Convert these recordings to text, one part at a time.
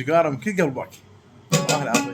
جقاره من كل قلبك والله العظيم.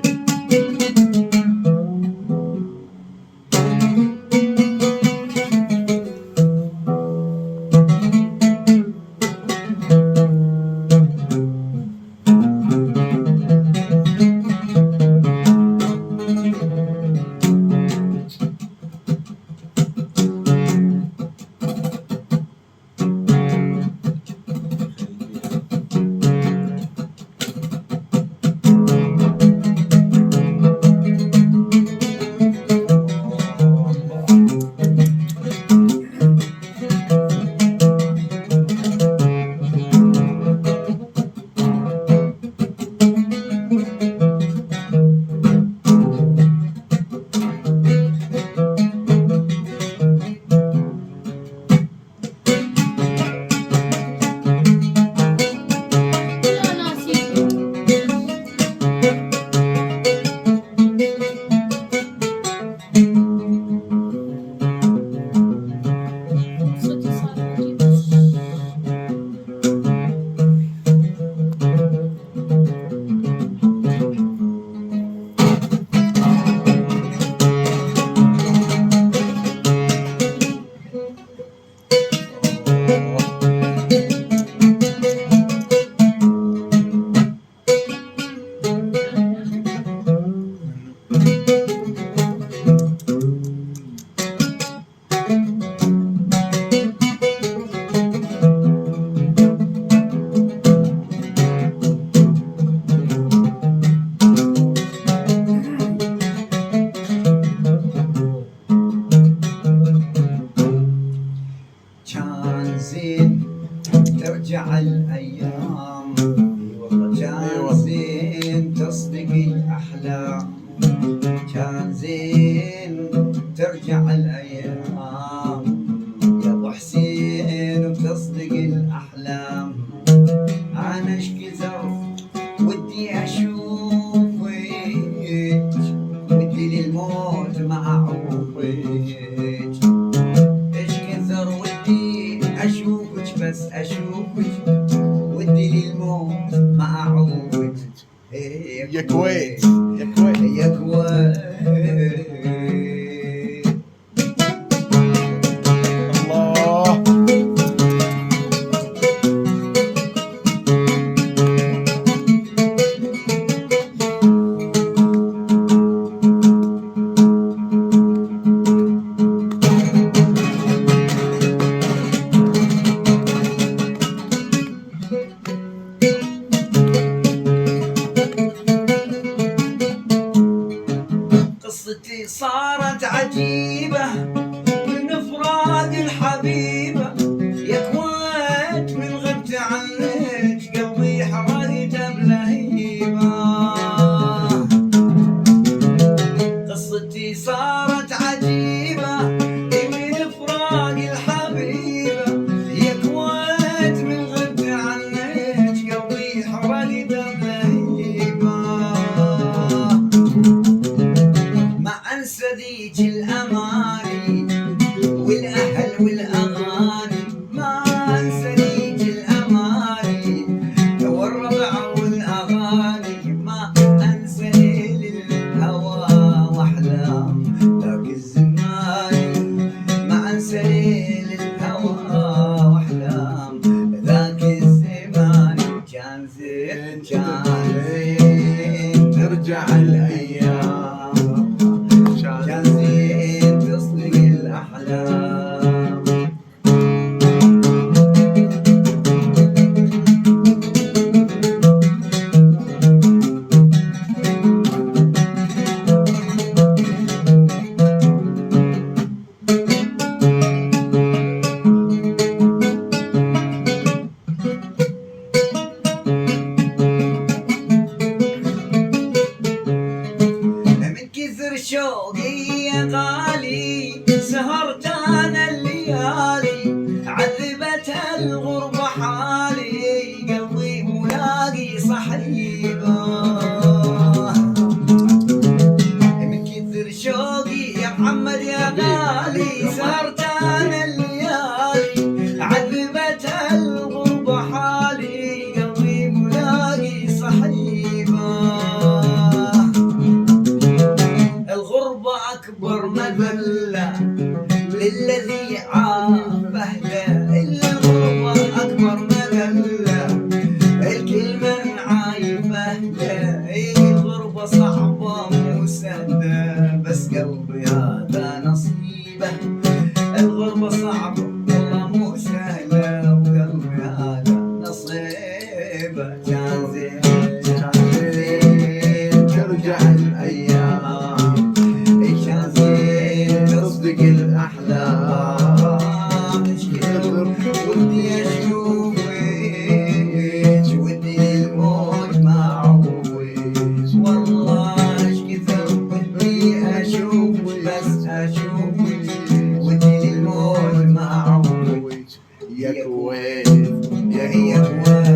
كان زين ترجع الأيام، والله كان زين تصدق الأحلام، كان زين ترجع الأيام يا أبو حسين وتصدق الأحلام. أنا إيش كثر ودي أشوفك، ودي للموت ما أعوفك، أشوفك بس أشوفك، ودي للموت ما أعوفك. يا كويت يا كويت يا كويت. الله قصتي صارت عجيبة من فراق الحبيبة، يا كويت من غبت عنك قلبي حرقت بلهيبة. قصتي صارت عجيبة من فراق الحبيبة، يا كويت من غبت عنك قلبي حرقت بلهيبة. أنسى ذيك الأماني والأهل والأغاني، ما أنسى ذيك الأماني والربع والأغاني، ما أنسى ليل الهوى وأحلام ذاك الزمان، ما أنسى ليل الهوى وأحلام ذاك الزمان. كان زين كان زين ترجع الأيام، كان زين تصدق الأحلام. من كثر شوقي يا غالي سهرت انا الليالي، عذبت الغربة حالي قلبي ملاقي صحيبة. من كثر شوقي يا محمد يا غالي سهرت انا الليالي، عذبت الغربة حالي قلبي ملاقي صحيبة. يا كويت يا يا كويت